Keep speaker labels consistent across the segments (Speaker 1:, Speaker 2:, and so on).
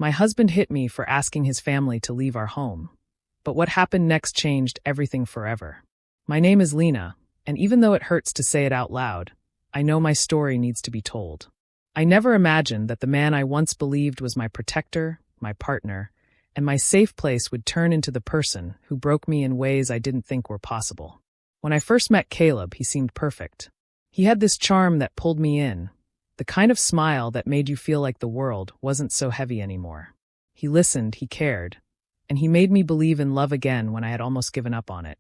Speaker 1: My husband hit me for asking his family to leave our home. But what happened next changed everything forever. My name is Lena, and even though it hurts to say it out loud, I know my story needs to be told. I never imagined that the man I once believed was my protector, my partner, and my safe place would turn into the person who broke me in ways I didn't think were possible. When I first met Caleb, he seemed perfect. He had this charm that pulled me in, the kind of smile that made you feel like the world wasn't so heavy anymore. He listened, he cared, and he made me believe in love again when I had almost given up on it.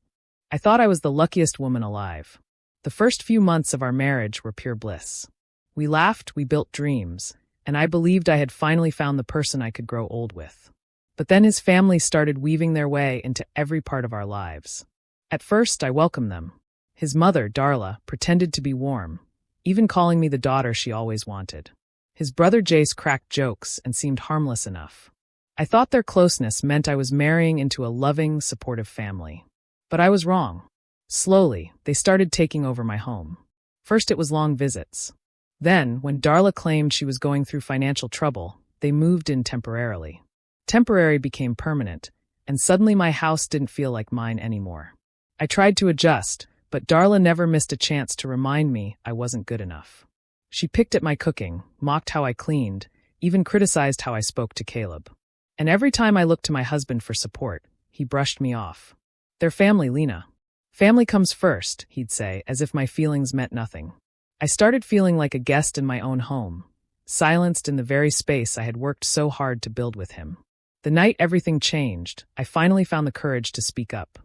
Speaker 1: I thought I was the luckiest woman alive. The first few months of our marriage were pure bliss. We laughed, we built dreams, and I believed I had finally found the person I could grow old with. But then his family started weaving their way into every part of our lives. At first, I welcomed them. His mother, Darla, pretended to be warm, even calling me the daughter she always wanted. His brother Jace cracked jokes and seemed harmless enough. I thought their closeness meant I was marrying into a loving, supportive family. But I was wrong. Slowly, they started taking over my home. First, it was long visits. Then, when Darla claimed she was going through financial trouble, they moved in temporarily. Temporary became permanent, and suddenly my house didn't feel like mine anymore. I tried to adjust, but Darla never missed a chance to remind me I wasn't good enough. She picked at my cooking, mocked how I cleaned, even criticized how I spoke to Caleb. And every time I looked to my husband for support, he brushed me off. "They're family, Lena. Family comes first," he'd say, as if my feelings meant nothing. I started feeling like a guest in my own home, silenced in the very space I had worked so hard to build with him. The night everything changed, I finally found the courage to speak up.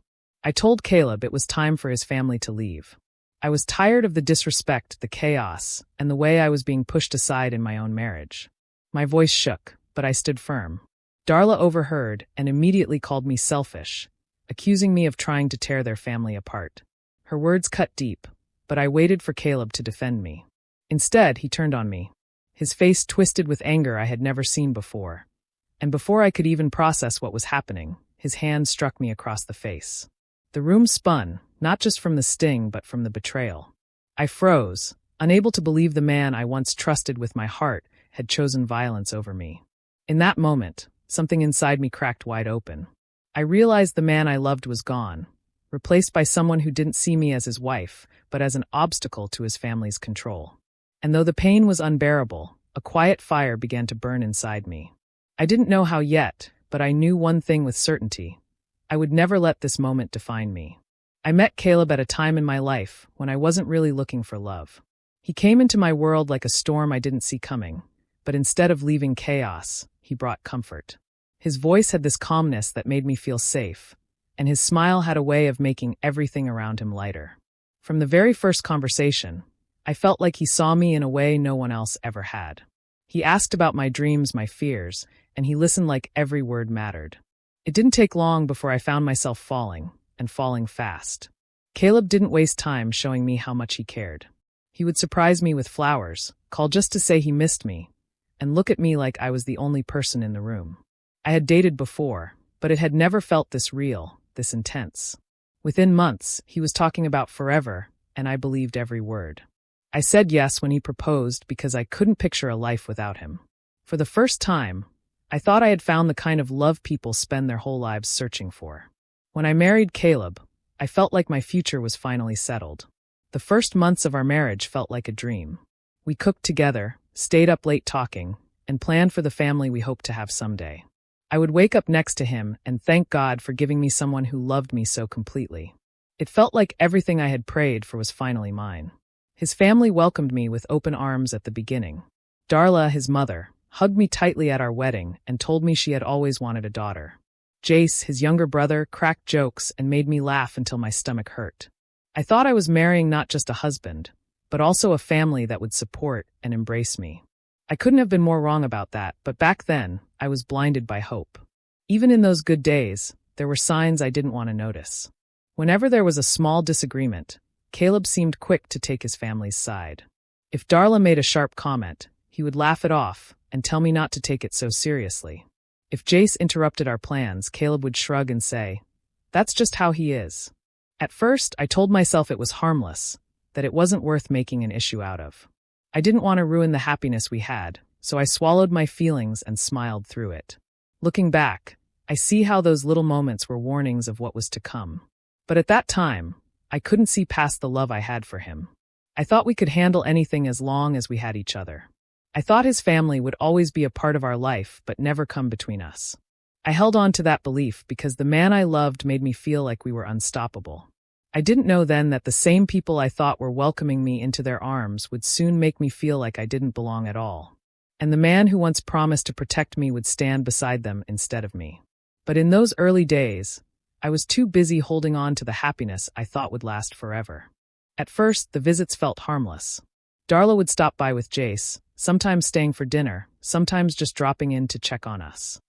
Speaker 1: I told Caleb it was time for his family to leave. I was tired of the disrespect, the chaos, and the way I was being pushed aside in my own marriage. My voice shook, but I stood firm. Darla overheard and immediately called me selfish, accusing me of trying to tear their family apart. Her words cut deep, but I waited for Caleb to defend me. Instead, he turned on me. His face twisted with anger I had never seen before. And before I could even process what was happening, his hand struck me across the face. The room spun, not just from the sting but from the betrayal. I froze, unable to believe the man I once trusted with my heart had chosen violence over me. In that moment, something inside me cracked wide open. I realized the man I loved was gone, replaced by someone who didn't see me as his wife, but as an obstacle to his family's control. And though the pain was unbearable, a quiet fire began to burn inside me. I didn't know how yet, but I knew one thing with certainty. I would never let this moment define me. I met Caleb at a time in my life when I wasn't really looking for love. He came into my world like a storm I didn't see coming, but instead of leaving chaos, he brought comfort. His voice had this calmness that made me feel safe, and his smile had a way of making everything around him lighter. From the very first conversation, I felt like he saw me in a way no one else ever had. He asked about my dreams, my fears, and he listened like every word mattered. It didn't take long before I found myself falling, and falling fast. Caleb didn't waste time showing me how much he cared. He would surprise me with flowers, call just to say he missed me, and look at me like I was the only person in the room. I had dated before, but it had never felt this real, this intense. Within months, he was talking about forever, and I believed every word. I said yes when he proposed because I couldn't picture a life without him. For the first time, I thought I had found the kind of love people spend their whole lives searching for. When I married Caleb, I felt like my future was finally settled. The first months of our marriage felt like a dream. We cooked together, stayed up late talking, and planned for the family we hoped to have someday. I would wake up next to him and thank God for giving me someone who loved me so completely. It felt like everything I had prayed for was finally mine. His family welcomed me with open arms at the beginning. Darla, his mother, hugged me tightly at our wedding and told me she had always wanted a daughter. Jace, his younger brother, cracked jokes and made me laugh until my stomach hurt. I thought I was marrying not just a husband, but also a family that would support and embrace me. I couldn't have been more wrong about that, but back then, I was blinded by hope. Even in those good days, there were signs I didn't want to notice. Whenever there was a small disagreement, Caleb seemed quick to take his family's side. If Darla made a sharp comment, he would laugh it off and tell me not to take it so seriously. If Jace interrupted our plans, Caleb would shrug and say, "That's just how he is." At first, I told myself it was harmless, that it wasn't worth making an issue out of. I didn't want to ruin the happiness we had, so I swallowed my feelings and smiled through it. Looking back, I see how those little moments were warnings of what was to come. But at that time, I couldn't see past the love I had for him. I thought we could handle anything as long as we had each other. I thought his family would always be a part of our life but never come between us. I held on to that belief because the man I loved made me feel like we were unstoppable. I didn't know then that the same people I thought were welcoming me into their arms would soon make me feel like I didn't belong at all. And the man who once promised to protect me would stand beside them instead of me. But in those early days, I was too busy holding on to the happiness I thought would last forever. At first, the visits felt harmless. Darla would stop by with Jace, sometimes staying for dinner, sometimes just dropping in to check on us.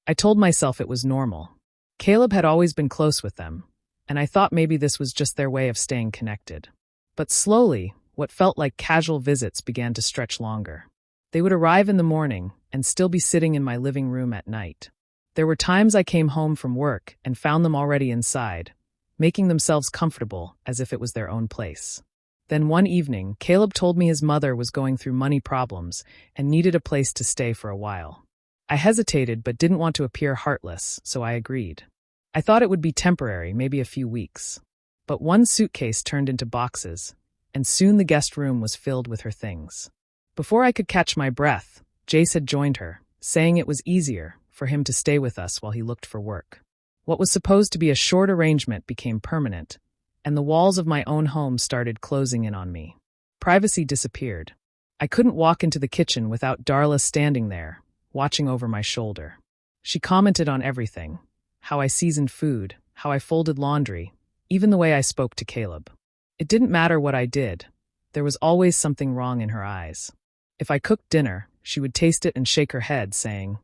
Speaker 1: I told myself it was normal. Caleb had always been close with them, and I thought maybe this was just their way of staying connected. But slowly, what felt like casual visits began to stretch longer. They would arrive in the morning and still be sitting in my living room at night. There were times I came home from work and found them already inside, making themselves comfortable as if it was their own place. Then one evening, Caleb told me his mother was going through money problems and needed a place to stay for a while. I hesitated but didn't want to appear heartless, so I agreed. I thought it would be temporary, maybe a few weeks. But one suitcase turned into boxes, and soon the guest room was filled with her things. Before I could catch my breath, Jace had joined her, saying it was easier for him to stay with us while he looked for work. What was supposed to be a short arrangement became permanent, and the walls of my own home started closing in on me. Privacy disappeared. I couldn't walk into the kitchen without Darla standing there, watching over my shoulder. She commented on everything: how I seasoned food, how I folded laundry, even the way I spoke to Caleb. It didn't matter what I did. There was always something wrong in her eyes. If I cooked dinner, she would taste it and shake her head, saying,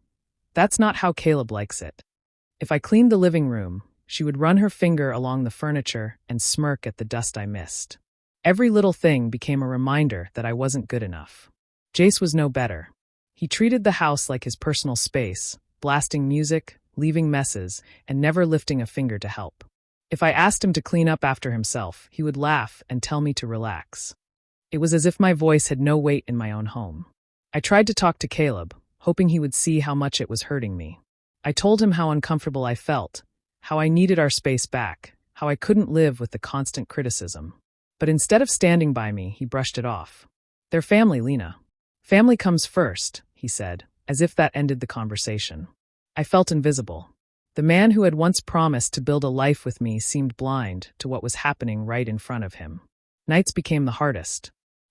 Speaker 1: "That's not how Caleb likes it." If I cleaned the living room, she would run her finger along the furniture and smirk at the dust I missed. Every little thing became a reminder that I wasn't good enough. Jace was no better. He treated the house like his personal space, blasting music, leaving messes, and never lifting a finger to help. If I asked him to clean up after himself, he would laugh and tell me to relax. It was as if my voice had no weight in my own home. I tried to talk to Caleb, hoping he would see how much it was hurting me. I told him how uncomfortable I felt, how I needed our space back, how I couldn't live with the constant criticism. But instead of standing by me, he brushed it off. "They're family, Lena. Family comes first," he said, as if that ended the conversation. I felt invisible. The man who had once promised to build a life with me seemed blind to what was happening right in front of him. Nights became the hardest.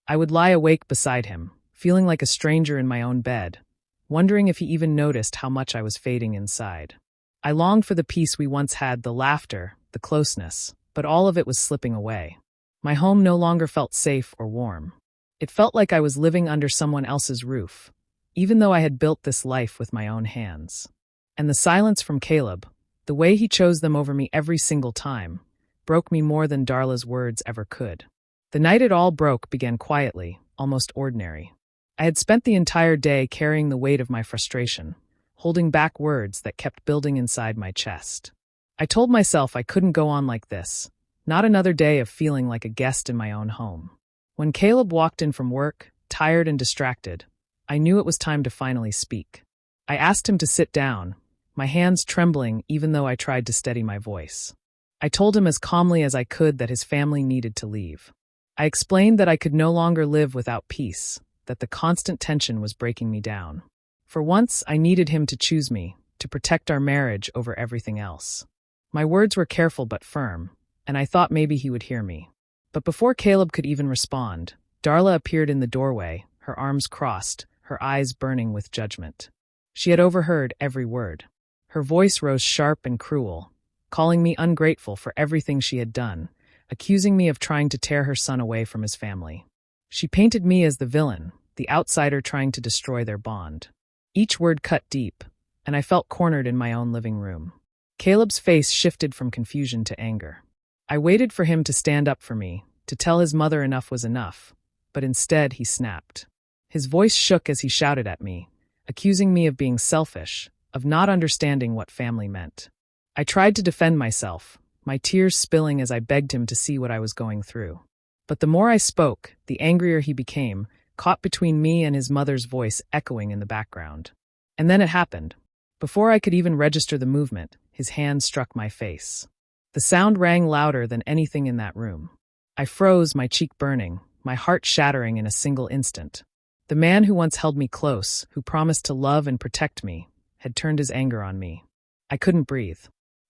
Speaker 1: I would lie awake beside him, feeling like a stranger in my own bed, wondering if he even noticed how much I was fading inside. I longed for the peace we once had, the laughter, the closeness, but all of it was slipping away. My home no longer felt safe or warm. It felt like I was living under someone else's roof, even though I had built this life with my own hands. And the silence from Caleb, the way he chose them over me every single time, broke me more than Darla's words ever could. The night it all broke began quietly, almost ordinary. I had spent the entire day carrying the weight of my frustration, holding back words that kept building inside my chest. I told myself I couldn't go on like this, not another day of feeling like a guest in my own home. When Caleb walked in from work, tired and distracted, I knew it was time to finally speak. I asked him to sit down, my hands trembling even though I tried to steady my voice. I told him as calmly as I could that his family needed to leave. I explained that I could no longer live without peace, that the constant tension was breaking me down. For once, I needed him to choose me, to protect our marriage over everything else. My words were careful but firm, and I thought maybe he would hear me. But before Caleb could even respond, Darla appeared in the doorway, her arms crossed, her eyes burning with judgment. She had overheard every word. Her voice rose sharp and cruel, calling me ungrateful for everything she had done, accusing me of trying to tear her son away from his family. She painted me as the villain, the outsider trying to destroy their bond. Each word cut deep, and I felt cornered in my own living room. Caleb's face shifted from confusion to anger. I waited for him to stand up for me, to tell his mother enough was enough, but instead he snapped. His voice shook as he shouted at me, accusing me of being selfish, of not understanding what family meant. I tried to defend myself, my tears spilling as I begged him to see what I was going through. But the more I spoke, the angrier he became, caught between me and his mother's voice echoing in the background. And then it happened. Before I could even register the movement, his hand struck my face. The sound rang louder than anything in that room. I froze, my cheek burning, my heart shattering in a single instant. The man who once held me close, who promised to love and protect me, had turned his anger on me. I couldn't breathe.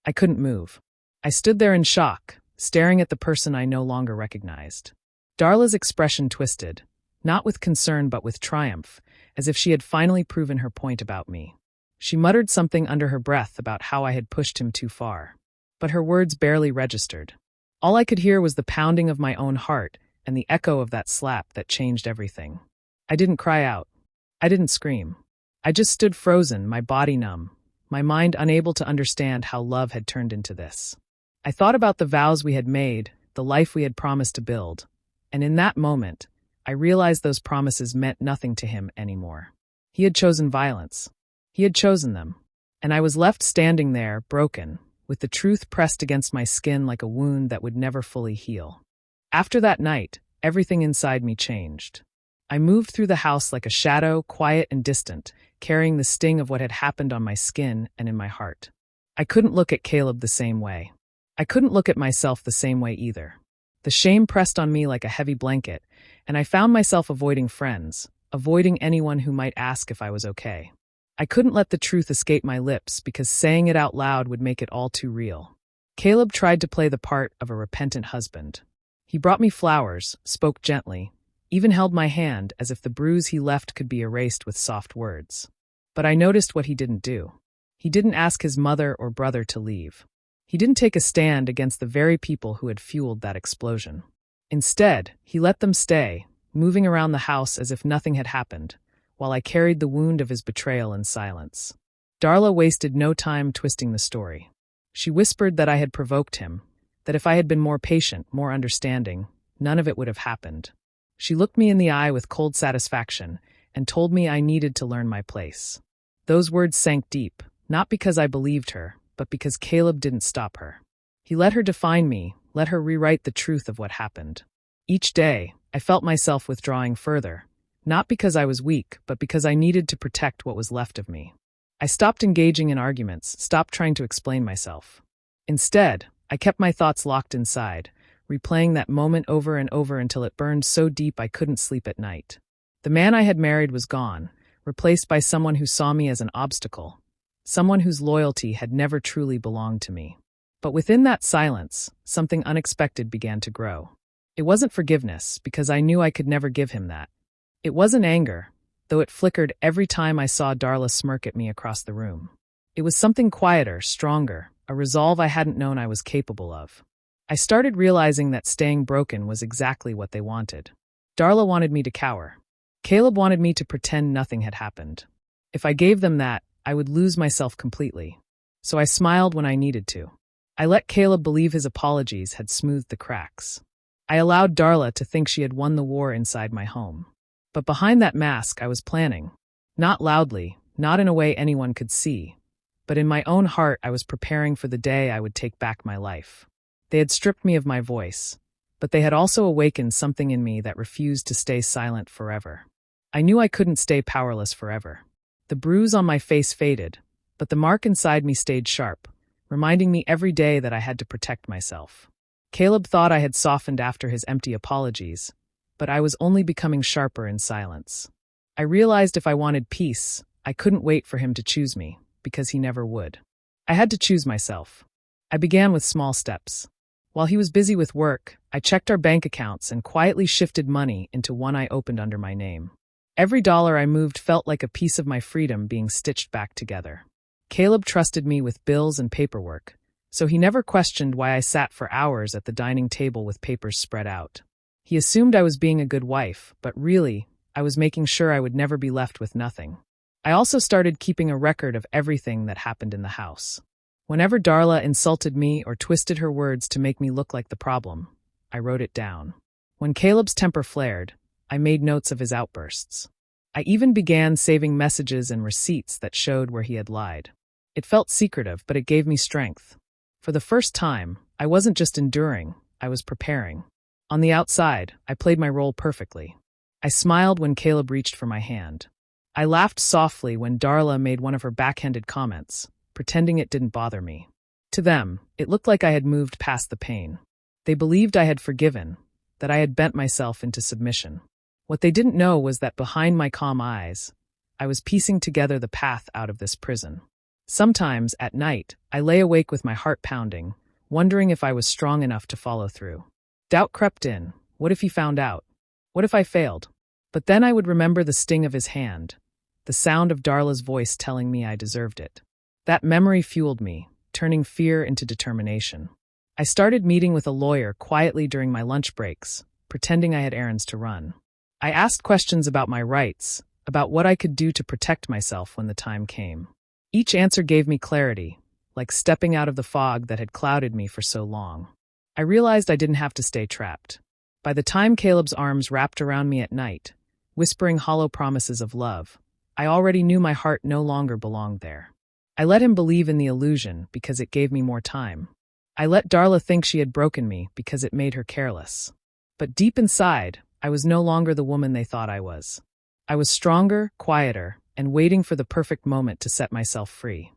Speaker 1: I couldn't move. I stood there in shock, staring at the person I no longer recognized. Darla's expression twisted, not with concern but with triumph, as if she had finally proven her point about me. She muttered something under her breath about how I had pushed him too far. But her words barely registered. All I could hear was the pounding of my own heart and the echo of that slap that changed everything. I didn't cry out. I didn't scream. I just stood frozen, my body numb, my mind unable to understand how love had turned into this. I thought about the vows we had made, the life we had promised to build, and in that moment, I realized those promises meant nothing to him anymore. He had chosen violence. He had chosen them, and I was left standing there, broken, with the truth pressed against my skin like a wound that would never fully heal. After that night, everything inside me changed. I moved through the house like a shadow, quiet and distant, carrying the sting of what had happened on my skin and in my heart. I couldn't look at Caleb the same way. I couldn't look at myself the same way either. The shame pressed on me like a heavy blanket, and I found myself avoiding friends, avoiding anyone who might ask if I was okay. I couldn't let the truth escape my lips because saying it out loud would make it all too real. Caleb tried to play the part of a repentant husband. He brought me flowers, spoke gently, even held my hand as if the bruise he left could be erased with soft words. But I noticed what he didn't do. He didn't ask his mother or brother to leave. He didn't take a stand against the very people who had fueled that explosion. Instead, he let them stay, moving around the house as if nothing had happened, while I carried the wound of his betrayal in silence. Darla wasted no time twisting the story. She whispered that I had provoked him, that if I had been more patient, more understanding, none of it would have happened. She looked me in the eye with cold satisfaction and told me I needed to learn my place. Those words sank deep, not because I believed her, but because Caleb didn't stop her. He let her define me, let her rewrite the truth of what happened. Each day, I felt myself withdrawing further, not because I was weak, but because I needed to protect what was left of me. I stopped engaging in arguments, stopped trying to explain myself. Instead, I kept my thoughts locked inside, replaying that moment over and over until it burned so deep I couldn't sleep at night. The man I had married was gone, replaced by someone who saw me as an obstacle, someone whose loyalty had never truly belonged to me. But within that silence, something unexpected began to grow. It wasn't forgiveness, because I knew I could never give him that. It wasn't anger, though it flickered every time I saw Darla smirk at me across the room. It was something quieter, stronger, a resolve I hadn't known I was capable of. I started realizing that staying broken was exactly what they wanted. Darla wanted me to cower. Caleb wanted me to pretend nothing had happened. If I gave them that, I would lose myself completely. So I smiled when I needed to. I let Caleb believe his apologies had smoothed the cracks. I allowed Darla to think she had won the war inside my home. But behind that mask I was planning. Not loudly, not in a way anyone could see, but in my own heart I was preparing for the day I would take back my life. They had stripped me of my voice, but they had also awakened something in me that refused to stay silent forever. I knew I couldn't stay powerless forever. The bruise on my face faded, but the mark inside me stayed sharp, reminding me every day that I had to protect myself. Caleb thought I had softened after his empty apologies, but I was only becoming sharper in silence. I realized if I wanted peace, I couldn't wait for him to choose me, because he never would. I had to choose myself. I began with small steps. While he was busy with work, I checked our bank accounts and quietly shifted money into one I opened under my name. Every dollar I moved felt like a piece of my freedom being stitched back together. Caleb trusted me with bills and paperwork, so he never questioned why I sat for hours at the dining table with papers spread out. He assumed I was being a good wife, but really, I was making sure I would never be left with nothing. I also started keeping a record of everything that happened in the house. Whenever Darla insulted me or twisted her words to make me look like the problem, I wrote it down. When Caleb's temper flared, I made notes of his outbursts. I even began saving messages and receipts that showed where he had lied. It felt secretive, but it gave me strength. For the first time, I wasn't just enduring, I was preparing. On the outside, I played my role perfectly. I smiled when Caleb reached for my hand. I laughed softly when Darla made one of her backhanded comments, pretending it didn't bother me. To them, it looked like I had moved past the pain. They believed I had forgiven, that I had bent myself into submission. What they didn't know was that behind my calm eyes, I was piecing together the path out of this prison. Sometimes, at night, I lay awake with my heart pounding, wondering if I was strong enough to follow through. Doubt crept in. What if he found out? What if I failed? But then I would remember the sting of his hand, the sound of Darla's voice telling me I deserved it. That memory fueled me, turning fear into determination. I started meeting with a lawyer quietly during my lunch breaks, pretending I had errands to run. I asked questions about my rights, about what I could do to protect myself when the time came. Each answer gave me clarity, like stepping out of the fog that had clouded me for so long. I realized I didn't have to stay trapped. By the time Caleb's arms wrapped around me at night, whispering hollow promises of love, I already knew my heart no longer belonged there. I let him believe in the illusion because it gave me more time. I let Darla think she had broken me because it made her careless. But deep inside, I was no longer the woman they thought I was. I was stronger, quieter, and waiting for the perfect moment to set myself free.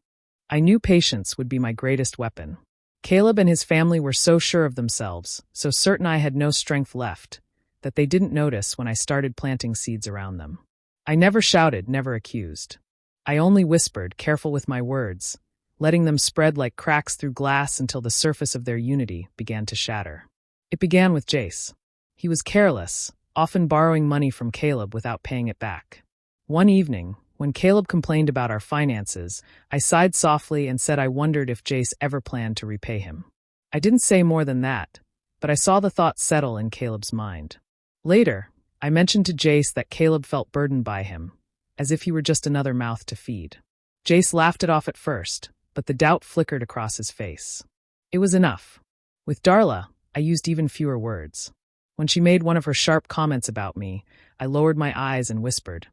Speaker 1: I knew patience would be my greatest weapon. Caleb and his family were so sure of themselves, so certain I had no strength left, that they didn't notice when I started planting seeds around them. I never shouted, never accused. I only whispered, careful with my words, letting them spread like cracks through glass until the surface of their unity began to shatter. It began with Jace. He was careless, often borrowing money from Caleb without paying it back. One evening, when Caleb complained about our finances, I sighed softly and said I wondered if Jace ever planned to repay him. I didn't say more than that, but I saw the thought settle in Caleb's mind. Later, I mentioned to Jace that Caleb felt burdened by him, as if he were just another mouth to feed. Jace laughed it off at first, but the doubt flickered across his face. It was enough. With Darla, I used even fewer words. When she made one of her sharp comments about me, I lowered my eyes and whispered,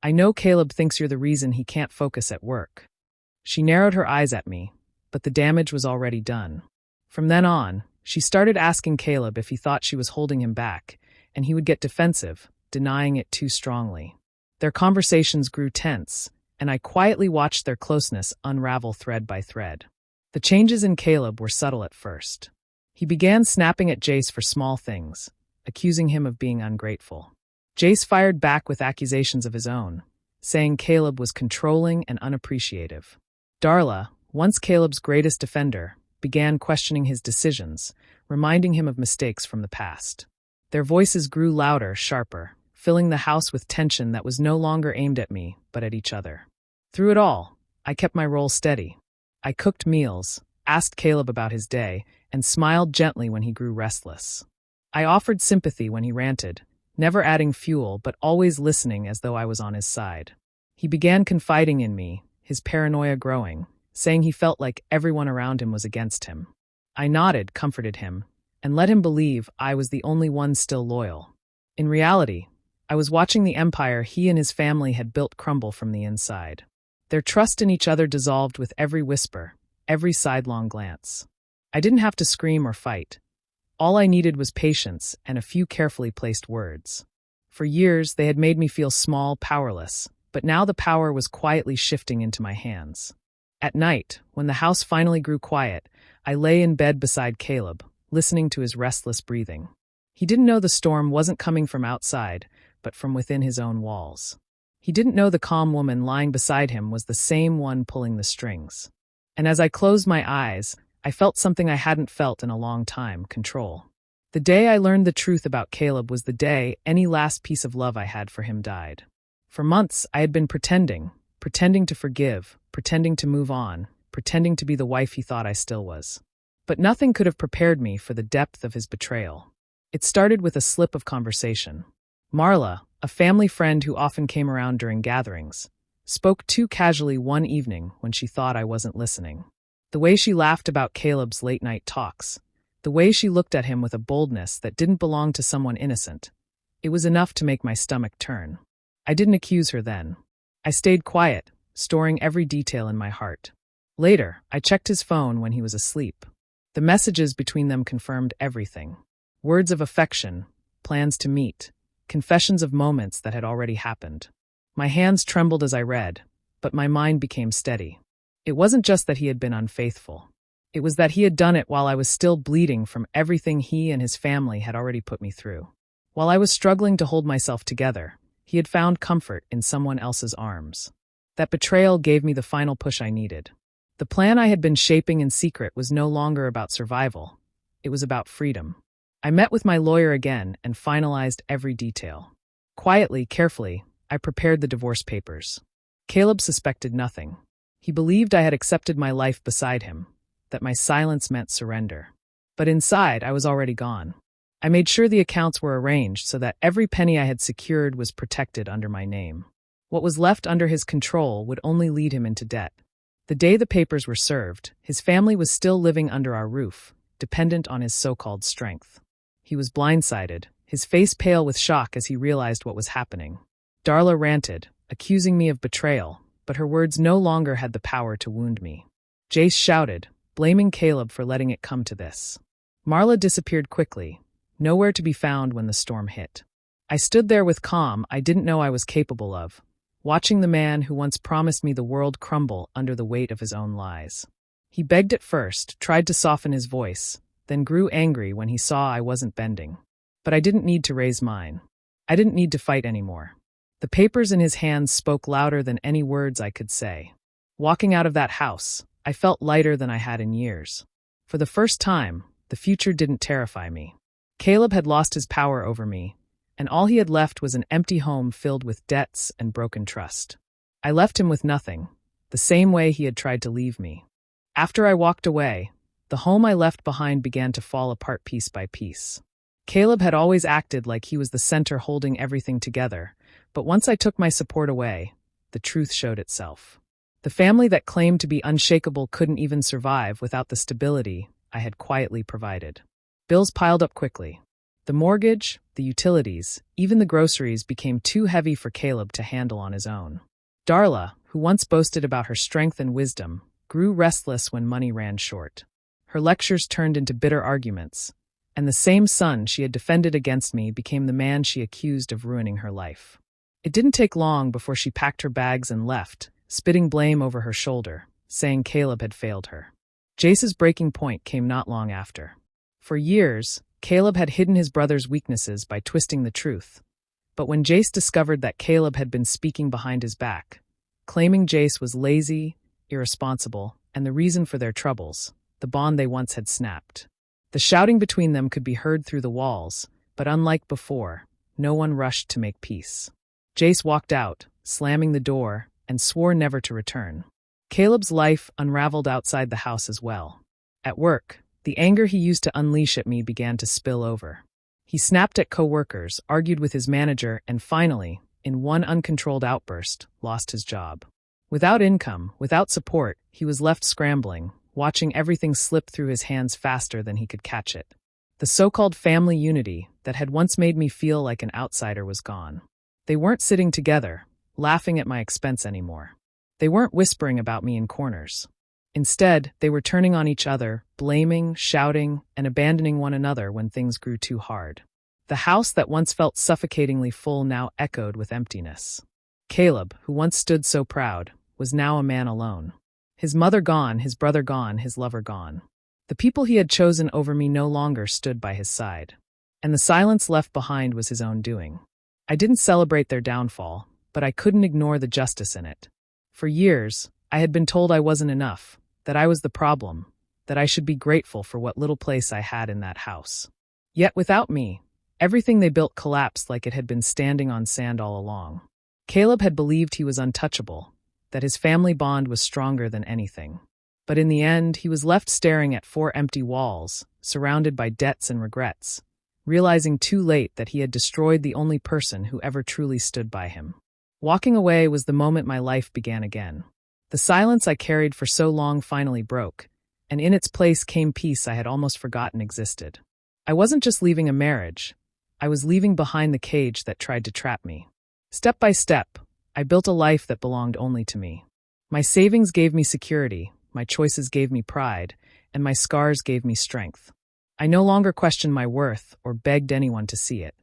Speaker 1: "I know Caleb thinks you're the reason he can't focus at work." She narrowed her eyes at me, but the damage was already done. From then on, she started asking Caleb if he thought she was holding him back, and he would get defensive, denying it too strongly. Their conversations grew tense, and I quietly watched their closeness unravel thread by thread. The changes in Caleb were subtle at first. He began snapping at Jace for small things, accusing him of being ungrateful. Jace fired back with accusations of his own, saying Caleb was controlling and unappreciative. Darla, once Caleb's greatest defender, began questioning his decisions, reminding him of mistakes from the past. Their voices grew louder, sharper, filling the house with tension that was no longer aimed at me, but at each other. Through it all, I kept my role steady. I cooked meals, asked Caleb about his day, and smiled gently when he grew restless. I offered sympathy when he ranted, never adding fuel but always listening as though I was on his side. He began confiding in me, his paranoia growing, saying he felt like everyone around him was against him. I nodded, comforted him, and let him believe I was the only one still loyal. In reality, I was watching the empire he and his family had built crumble from the inside. Their trust in each other dissolved with every whisper, every sidelong glance. I didn't have to scream or fight. All I needed was patience and a few carefully placed words. For years, they had made me feel small, powerless, but now the power was quietly shifting into my hands. At night, when the house finally grew quiet, I lay in bed beside Caleb, listening to his restless breathing. He didn't know the storm wasn't coming from outside, but from within his own walls. He didn't know the calm woman lying beside him was the same one pulling the strings. And as I closed my eyes, I felt something I hadn't felt in a long time, control. The day I learned the truth about Caleb was the day any last piece of love I had for him died. For months, I had been pretending to forgive, pretending to move on, pretending to be the wife he thought I still was. But nothing could have prepared me for the depth of his betrayal. It started with a slip of conversation. Marla, a family friend who often came around during gatherings, spoke too casually one evening when she thought I wasn't listening. The way she laughed about Caleb's late-night talks, the way she looked at him with a boldness that didn't belong to someone innocent, it was enough to make my stomach turn. I didn't accuse her then. I stayed quiet, storing every detail in my heart. Later, I checked his phone when he was asleep. The messages between them confirmed everything. Words of affection, plans to meet, confessions of moments that had already happened. My hands trembled as I read, but my mind became steady. It wasn't just that he had been unfaithful. It was that he had done it while I was still bleeding from everything he and his family had already put me through. While I was struggling to hold myself together, he had found comfort in someone else's arms. That betrayal gave me the final push I needed. The plan I had been shaping in secret was no longer about survival. It was about freedom. I met with my lawyer again and finalized every detail. Quietly, carefully, I prepared the divorce papers. Caleb suspected nothing. He believed I had accepted my life beside him, that my silence meant surrender. But inside, I was already gone. I made sure the accounts were arranged so that every penny I had secured was protected under my name. What was left under his control would only lead him into debt. The day the papers were served, his family was still living under our roof, dependent on his so-called strength. He was blindsided, his face pale with shock as he realized what was happening. Darla ranted, accusing me of betrayal, but her words no longer had the power to wound me. Jace shouted, blaming Caleb for letting it come to this. Marla disappeared quickly, nowhere to be found when the storm hit. I stood there with calm I didn't know I was capable of, watching the man who once promised me the world crumble under the weight of his own lies. He begged at first, tried to soften his voice, then grew angry when he saw I wasn't bending. But I didn't need to raise mine. I didn't need to fight anymore. The papers in his hands spoke louder than any words I could say. Walking out of that house, I felt lighter than I had in years. For the first time, the future didn't terrify me. Caleb had lost his power over me, and all he had left was an empty home filled with debts and broken trust. I left him with nothing, the same way he had tried to leave me. After I walked away, the home I left behind began to fall apart piece by piece. Caleb had always acted like he was the center holding everything together, but once I took my support away, the truth showed itself. The family that claimed to be unshakable couldn't even survive without the stability I had quietly provided. Bills piled up quickly. The mortgage, the utilities, even the groceries became too heavy for Caleb to handle on his own. Darla, who once boasted about her strength and wisdom, grew restless when money ran short. Her lectures turned into bitter arguments, and the same son she had defended against me became the man she accused of ruining her life. It didn't take long before she packed her bags and left, spitting blame over her shoulder, saying Caleb had failed her. Jace's breaking point came not long after. For years, Caleb had hidden his brother's weaknesses by twisting the truth. But when Jace discovered that Caleb had been speaking behind his back, claiming Jace was lazy, irresponsible, and the reason for their troubles, the bond they once had snapped. The shouting between them could be heard through the walls, but unlike before, no one rushed to make peace. Jace walked out, slamming the door, and swore never to return. Caleb's life unraveled outside the house as well. At work, the anger he used to unleash at me began to spill over. He snapped at co-workers, argued with his manager, and finally, in one uncontrolled outburst, lost his job. Without income, without support, he was left scrambling, watching everything slip through his hands faster than he could catch it. The so-called family unity that had once made me feel like an outsider was gone. They weren't sitting together, laughing at my expense anymore. They weren't whispering about me in corners. Instead, they were turning on each other, blaming, shouting, and abandoning one another when things grew too hard. The house that once felt suffocatingly full now echoed with emptiness. Caleb, who once stood so proud, was now a man alone. His mother gone, his brother gone, his lover gone. The people he had chosen over me no longer stood by his side. And the silence left behind was his own doing. I didn't celebrate their downfall, but I couldn't ignore the justice in it. For years, I had been told I wasn't enough, that I was the problem, that I should be grateful for what little place I had in that house. Yet without me, everything they built collapsed like it had been standing on sand all along. Caleb had believed he was untouchable, that his family bond was stronger than anything. But in the end, he was left staring at 4 empty walls, surrounded by debts and regrets, realizing too late that he had destroyed the only person who ever truly stood by him. Walking away was the moment my life began again. The silence I carried for so long finally broke, and in its place came peace I had almost forgotten existed. I wasn't just leaving a marriage. I was leaving behind the cage that tried to trap me. Step by step, I built a life that belonged only to me. My savings gave me security, my choices gave me pride, and my scars gave me strength. I no longer questioned my worth or begged anyone to see it.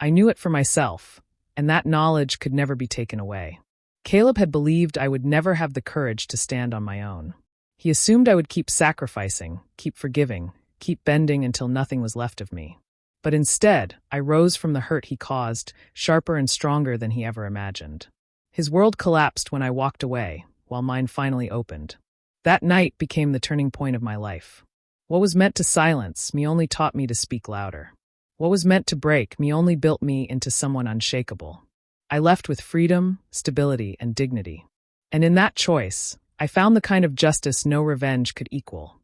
Speaker 1: I knew it for myself, and that knowledge could never be taken away. Caleb had believed I would never have the courage to stand on my own. He assumed I would keep sacrificing, keep forgiving, keep bending until nothing was left of me. But instead, I rose from the hurt he caused, sharper and stronger than he ever imagined. His world collapsed when I walked away, while mine finally opened. That night became the turning point of my life. What was meant to silence me only taught me to speak louder. What was meant to break me only built me into someone unshakable. I left with freedom, stability, and dignity. And in that choice, I found the kind of justice no revenge could equal.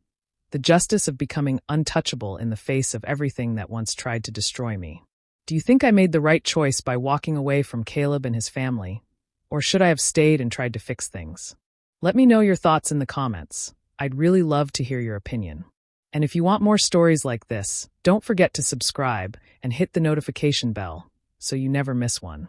Speaker 1: The justice of becoming untouchable in the face of everything that once tried to destroy me. Do you think I made the right choice by walking away from Caleb and his family? Or should I have stayed and tried to fix things? Let me know your thoughts in the comments. I'd really love to hear your opinion. And if you want more stories like this, don't forget to subscribe and hit the notification bell so you never miss one.